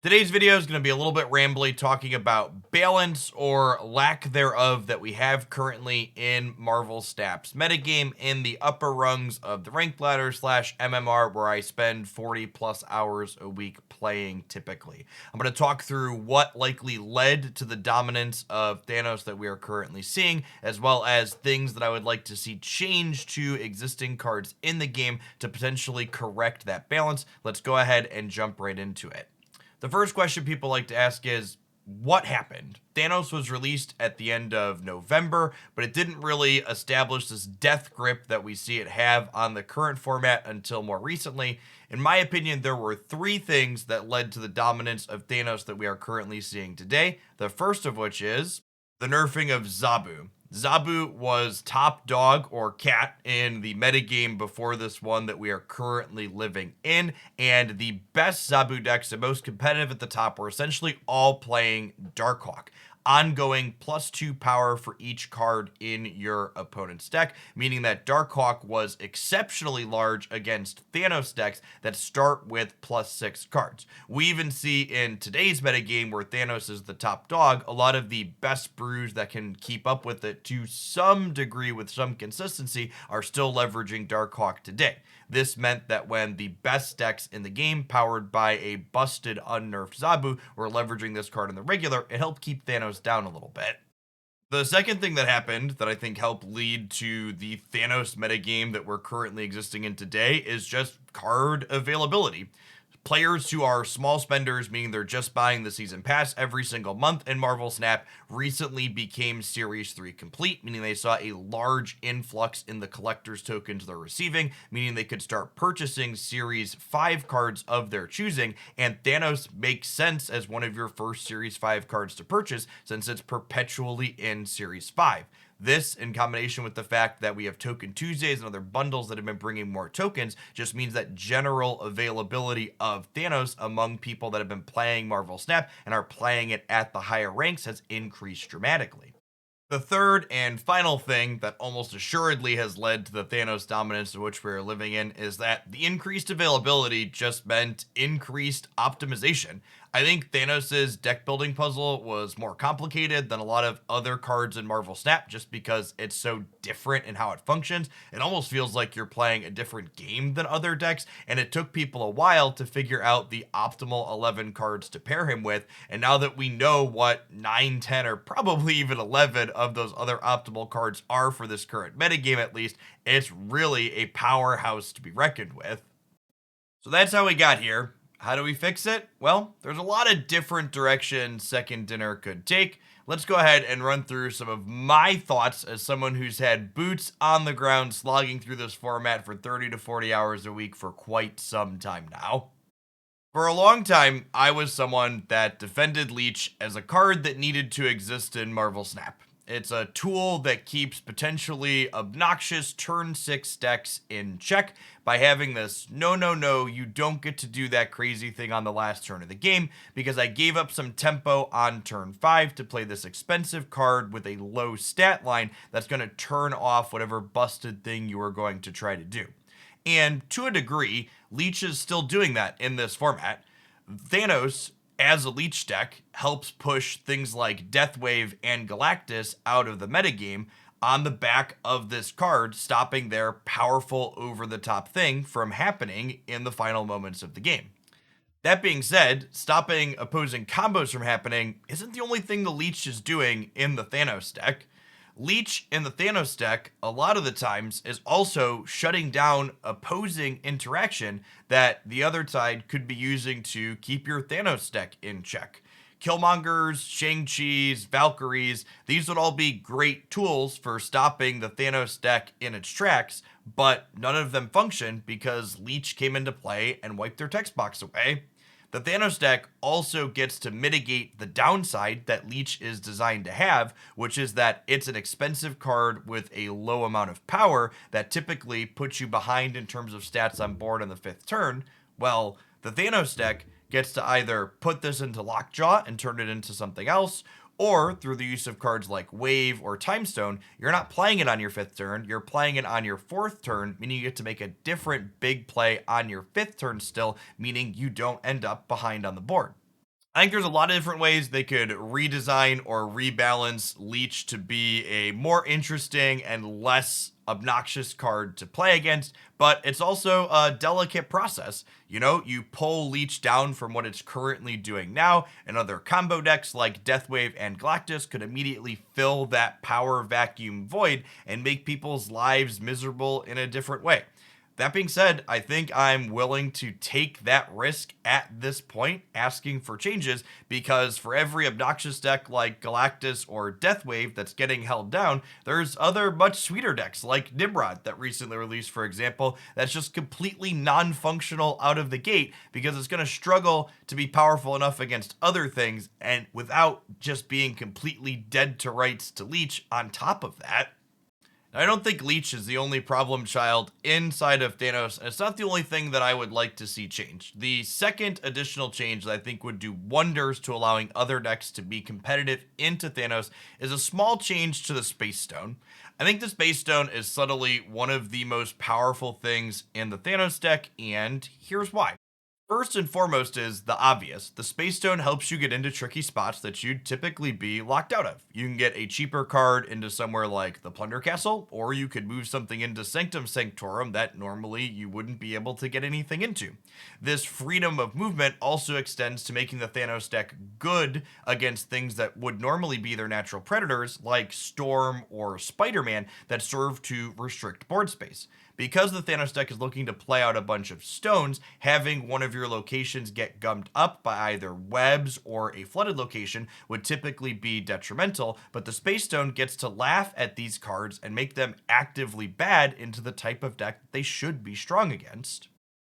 Today's video is going to be a little bit rambly, talking about balance or lack thereof that we have currently in Marvel Snap's metagame in the upper rungs of the ranked ladder / MMR, where I spend 40 plus hours a week playing typically. I'm going to talk through what likely led to the dominance of Thanos that we are currently seeing, as well as things that I would like to see change to existing cards in the game to potentially correct that balance. Let's go ahead and jump right into it. The first question people like to ask is, what happened? Thanos was released at the end of November, but it didn't really establish this death grip that we see it have on the current format until more recently. In my opinion, there were three things that led to the dominance of Thanos that we are currently seeing today. The first of which is the nerfing of Zabu. Zabu was top dog or cat in the metagame before this one that we are currently living in, and the best Zabu decks, the most competitive at the top, were essentially all playing Darkhawk. Ongoing +2 power for each card in your opponent's deck, meaning that Darkhawk was exceptionally large against Thanos decks that start with +6 cards. We even see in today's metagame, where Thanos is the top dog, a lot of the best brews that can keep up with it to some degree with some consistency are still leveraging Darkhawk today. This meant that when the best decks in the game, powered by a busted unnerfed Zabu, were leveraging this card in the regular, it helped keep Thanos down a little bit. The second thing that happened that I think helped lead to the Thanos metagame that we're currently existing in today is just card availability. Players who are small spenders, meaning they're just buying the season pass every single month in Marvel Snap, recently became Series 3 complete, meaning they saw a large influx in the collector's tokens they're receiving, meaning they could start purchasing Series 5 cards of their choosing, and Thanos makes sense as one of your first Series 5 cards to purchase since it's perpetually in Series 5. This, in combination with the fact that we have Token Tuesdays and other bundles that have been bringing more tokens, just means that general availability of Thanos among people that have been playing Marvel Snap and are playing it at the higher ranks has increased dramatically. The third and final thing that almost assuredly has led to the Thanos dominance in which we're living in is that the increased availability just meant increased optimization. I think Thanos' deck building puzzle was more complicated than a lot of other cards in Marvel Snap just because it's so different in how it functions. It almost feels like you're playing a different game than other decks, and it took people a while to figure out the optimal 11 cards to pair him with. And now that we know what 9, 10, or probably even 11 of those other optimal cards are for this current metagame at least, it's really a powerhouse to be reckoned with. So that's how we got here. How do we fix it? Well, there's a lot of different directions Second Dinner could take. Let's go ahead and run through some of my thoughts as someone who's had boots on the ground slogging through this format for 30 to 40 hours a week for quite some time now. For a long time, I was someone that defended Leech as a card that needed to exist in Marvel Snap. It's a tool that keeps potentially obnoxious turn 6 decks in check by having this, no, you don't get to do that crazy thing on the last turn of the game, because I gave up some tempo on turn 5 to play this expensive card with a low stat line that's going to turn off whatever busted thing you are going to try to do. And to a degree, Leech is still doing that in this format. Thanos, as a Leech deck, helps push things like Deathwave and Galactus out of the metagame on the back of this card, stopping their powerful over-the-top thing from happening in the final moments of the game. That being said, stopping opposing combos from happening isn't the only thing the Leech is doing in the Thanos deck. Leech in the Thanos deck, a lot of the times, is also shutting down opposing interaction that the other side could be using to keep your Thanos deck in check. Killmongers, Shang-Chi's, Valkyries, these would all be great tools for stopping the Thanos deck in its tracks, but none of them function because Leech came into play and wiped their text box away. The Thanos deck also gets to mitigate the downside that Leech is designed to have, which is that it's an expensive card with a low amount of power that typically puts you behind in terms of stats on board on the 5th turn. Well, the Thanos deck gets to either put this into Lockjaw and turn it into something else, or through the use of cards like Wave or Timestone, you're not playing it on your 5th turn, you're playing it on your 4th turn, meaning you get to make a different big play on your 5th turn still, meaning you don't end up behind on the board. I think there's a lot of different ways they could redesign or rebalance Leech to be a more interesting and less obnoxious card to play against, but it's also a delicate process. You know, you pull Leech down from what it's currently doing now, and other combo decks like Deathwave and Galactus could immediately fill that power vacuum void and make people's lives miserable in a different way. That being said, I think I'm willing to take that risk at this point, asking for changes, because for every obnoxious deck like Galactus or Deathwave that's getting held down, there's other much sweeter decks like Nimrod that recently released, for example, that's just completely non-functional out of the gate because it's going to struggle to be powerful enough against other things and without just being completely dead to rights to Leech on top of that. I don't think Leech is the only problem child inside of Thanos, and it's not the only thing that I would like to see change. The second additional change that I think would do wonders to allowing other decks to be competitive into Thanos is a small change to the Space Stone. I think the Space Stone is subtly one of the most powerful things in the Thanos deck, and here's why. First and foremost is the obvious. The Space Stone helps you get into tricky spots that you'd typically be locked out of. You can get a cheaper card into somewhere like the Plunder Castle, or you could move something into Sanctum Sanctorum that normally you wouldn't be able to get anything into. This freedom of movement also extends to making the Thanos deck good against things that would normally be their natural predators, like Storm or Spider-Man, that serve to restrict board space. Because the Thanos deck is looking to play out a bunch of stones, having one of your locations get gummed up by either webs or a flooded location would typically be detrimental, but the Space Stone gets to laugh at these cards and make them actively bad into the type of deck they should be strong against.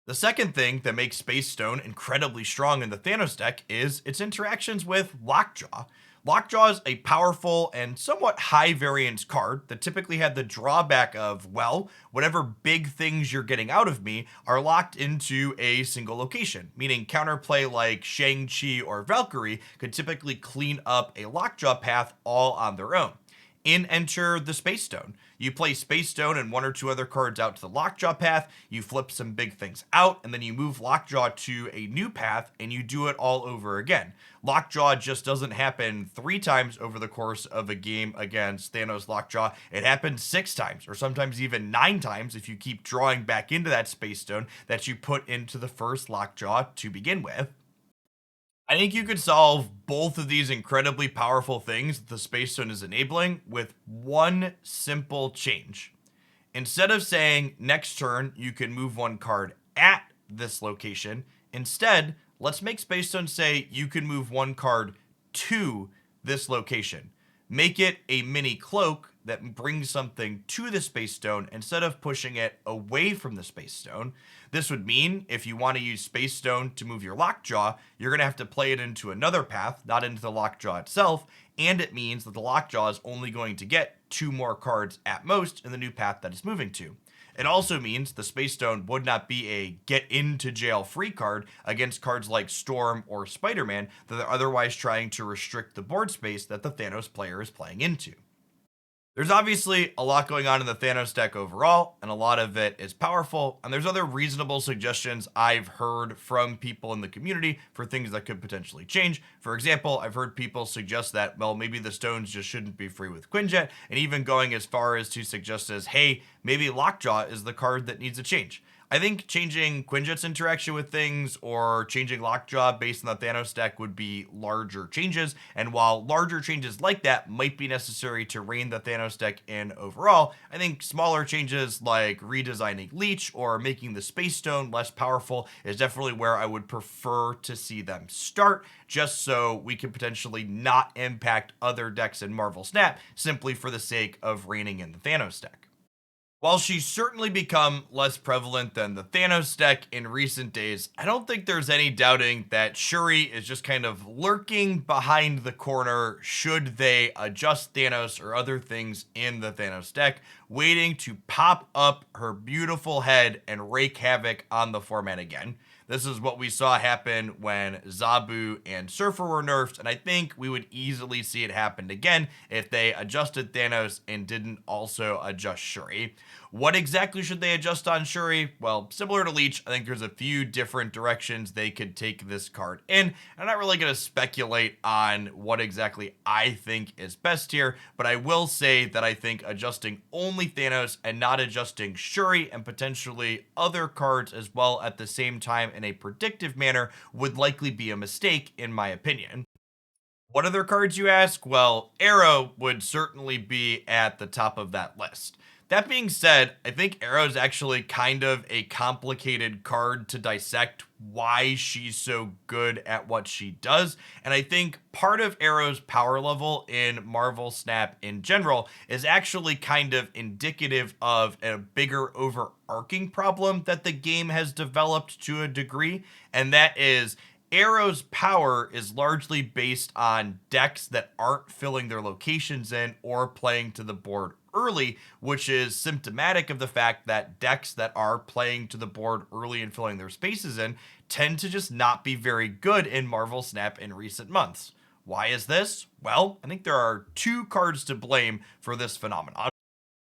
The second thing that makes Space Stone incredibly strong in the Thanos deck is its interactions with Lockjaw. Lockjaw is a powerful and somewhat high variance card that typically had the drawback of, well, whatever big things you're getting out of me are locked into a single location, meaning counterplay like Shang-Chi or Valkyrie could typically clean up a Lockjaw path all on their own. In enter the Space Stone. You play Space Stone and one or two other cards out to the Lockjaw path, you flip some big things out, and then you move Lockjaw to a new path, and you do it all over again. Lockjaw just doesn't happen 3 times over the course of a game against Thanos Lockjaw. It happens 6 times, or sometimes even 9 times if you keep drawing back into that Space Stone that you put into the first Lockjaw to begin with. I think you could solve both of these incredibly powerful things that the Space Stone is enabling with one simple change. Instead of saying next turn you can move one card at this location, instead, let's make Space Stone say you can move one card to this location. Make it a mini cloak that brings something to the Space Stone instead of pushing it away from the Space Stone. This would mean if you want to use Space Stone to move your Lockjaw, you're going to have to play it into another path, not into the Lockjaw itself, and it means that the Lockjaw is only going to get 2 more cards at most in the new path that it's moving to. It also means the Space Stone would not be a get into jail free card against cards like Storm or Spider-Man that are otherwise trying to restrict the board space that the Thanos player is playing into. There's obviously a lot going on in the Thanos deck overall, and a lot of it is powerful, and there's other reasonable suggestions I've heard from people in the community for things that could potentially change. For example, I've heard people suggest that, well, maybe the stones just shouldn't be free with Quinjet, and even going as far as to suggest as, hey, maybe Lockjaw is the card that needs a change. I think changing Quinjet's interaction with things or changing Lockjaw based on the Thanos deck would be larger changes, and while larger changes like that might be necessary to rein the Thanos deck in overall, I think smaller changes like redesigning Leech or making the Space Stone less powerful is definitely where I would prefer to see them start, just so we can potentially not impact other decks in Marvel Snap simply for the sake of reining in the Thanos deck. While she's certainly become less prevalent than the Thanos deck in recent days, I don't think there's any doubting that Shuri is just kind of lurking behind the corner should they adjust Thanos or other things in the Thanos deck, waiting to pop up her beautiful head and wreak havoc on the format again. This is what we saw happen when Zabu and Surfer were nerfed, and I think we would easily see it happen again if they adjusted Thanos and didn't also adjust Shuri. What exactly should they adjust on Shuri? Well, similar to Leech, I think there's a few different directions they could take this card in. I'm not really going to speculate on what exactly I think is best here, but I will say that I think adjusting only Thanos and not adjusting Shuri and potentially other cards as well at the same time in a predictive manner would likely be a mistake in my opinion. What other cards, you ask? Well, Arrow would certainly be at the top of that list. That being said, I think Arrow is actually kind of a complicated card to dissect why she's so good at what she does. And I think part of Arrow's power level in Marvel Snap in general is actually kind of indicative of a bigger overarching problem that the game has developed to a degree. And that is Arrow's power is largely based on decks that aren't filling their locations in or playing to the board early, which is symptomatic of the fact that decks that are playing to the board early and filling their spaces in tend to just not be very good in Marvel Snap in recent months. Why is this? Well, I think there are two cards to blame for this phenomenon.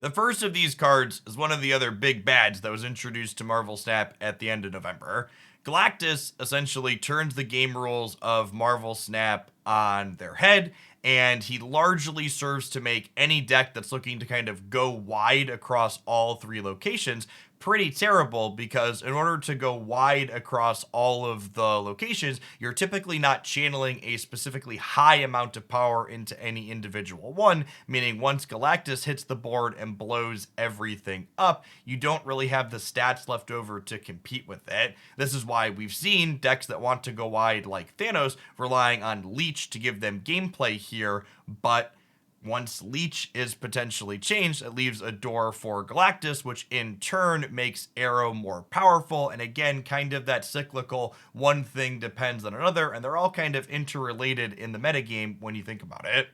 The first of these cards is one of the other big bads that was introduced to Marvel Snap at the end of November. Galactus essentially turns the game rules of Marvel Snap on their head, and he largely serves to make any deck that's looking to kind of go wide across all three locations pretty terrible, because in order to go wide across all of the locations, you're typically not channeling a specifically high amount of power into any individual one, meaning once Galactus hits the board and blows everything up, you don't really have the stats left over to compete with it. This is why we've seen decks that want to go wide like Thanos relying on Leech to give them gameplay here, but once Leech is potentially changed, it leaves a door for Galactus, which in turn makes Arrow more powerful. And again, kind of that cyclical one thing depends on another, and they're all kind of interrelated in the metagame when you think about it.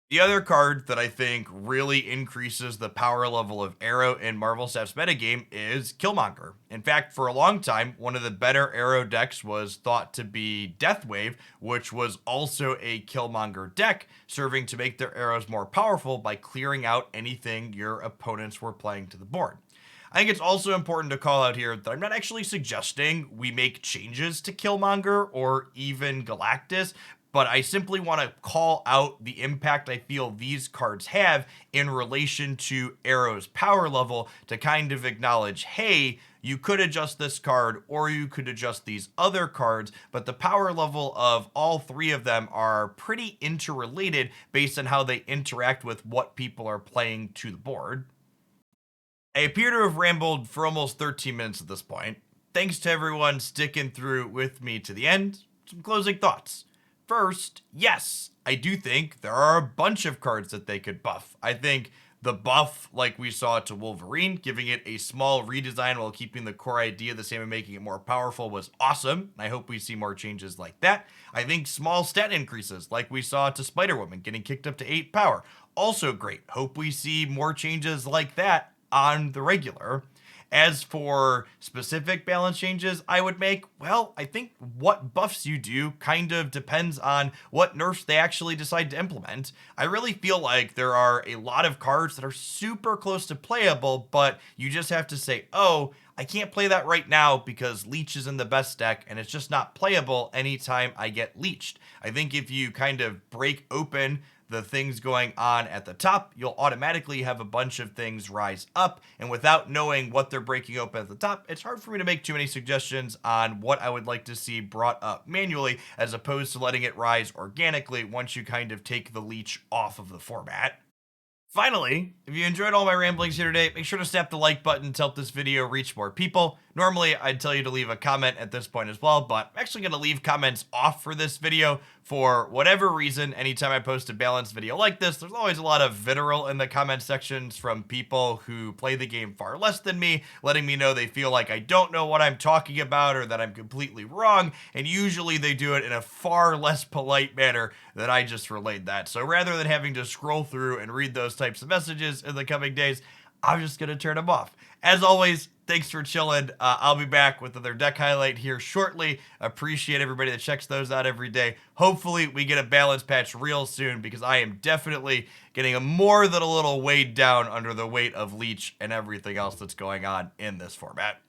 The other card that I think really increases the power level of Arrow in Marvel Snap's metagame is Killmonger. In fact, for a long time, one of the better Arrow decks was thought to be Deathwave, which was also a Killmonger deck, serving to make their arrows more powerful by clearing out anything your opponents were playing to the board. I think it's also important to call out here that I'm not actually suggesting we make changes to Killmonger or even Galactus, but I simply want to call out the impact I feel these cards have in relation to Arrow's power level to kind of acknowledge, hey, you could adjust this card or you could adjust these other cards, but the power level of all three of them are pretty interrelated based on how they interact with what people are playing to the board. I appear to have rambled for almost 13 minutes at this point. Thanks to everyone sticking through with me to the end. Some closing thoughts. First, yes, I do think there are a bunch of cards that they could buff. I think the buff, like we saw to Wolverine, giving it a small redesign while keeping the core idea the same and making it more powerful, was awesome. I hope we see more changes like that. I think small stat increases, like we saw to Spider-Woman, getting kicked up to 8 power, also great. Hope we see more changes like that on the regular. As for specific balance changes I would make, well, I think what buffs you do kind of depends on what nerfs they actually decide to implement. I really feel like there are a lot of cards that are super close to playable, but you just have to say, oh, I can't play that right now because Leech is in the best deck and it's just not playable anytime I get leeched. I think if you kind of break open the things going on at the top, you'll automatically have a bunch of things rise up, and without knowing what they're breaking open at the top, it's hard for me to make too many suggestions on what I would like to see brought up manually as opposed to letting it rise organically once you kind of take the leech off of the format. Finally, if you enjoyed all my ramblings here today, make sure to snap the like button to help this video reach more people. Normally, I'd tell you to leave a comment at this point as well, but I'm actually going to leave comments off for this video. For whatever reason, anytime I post a balanced video like this, there's always a lot of vitriol in the comment sections from people who play the game far less than me, letting me know they feel like I don't know what I'm talking about or that I'm completely wrong, and usually they do it in a far less polite manner than I just relayed that. So rather than having to scroll through and read those types of messages in the coming days, I'm just going to turn them off. As always, Thanks for chilling. I'll be back with another deck highlight here shortly. Appreciate everybody that checks those out every day. Hopefully, we get a balance patch real soon because I am definitely getting more than a little weighed down under the weight of Leech and everything else that's going on in this format.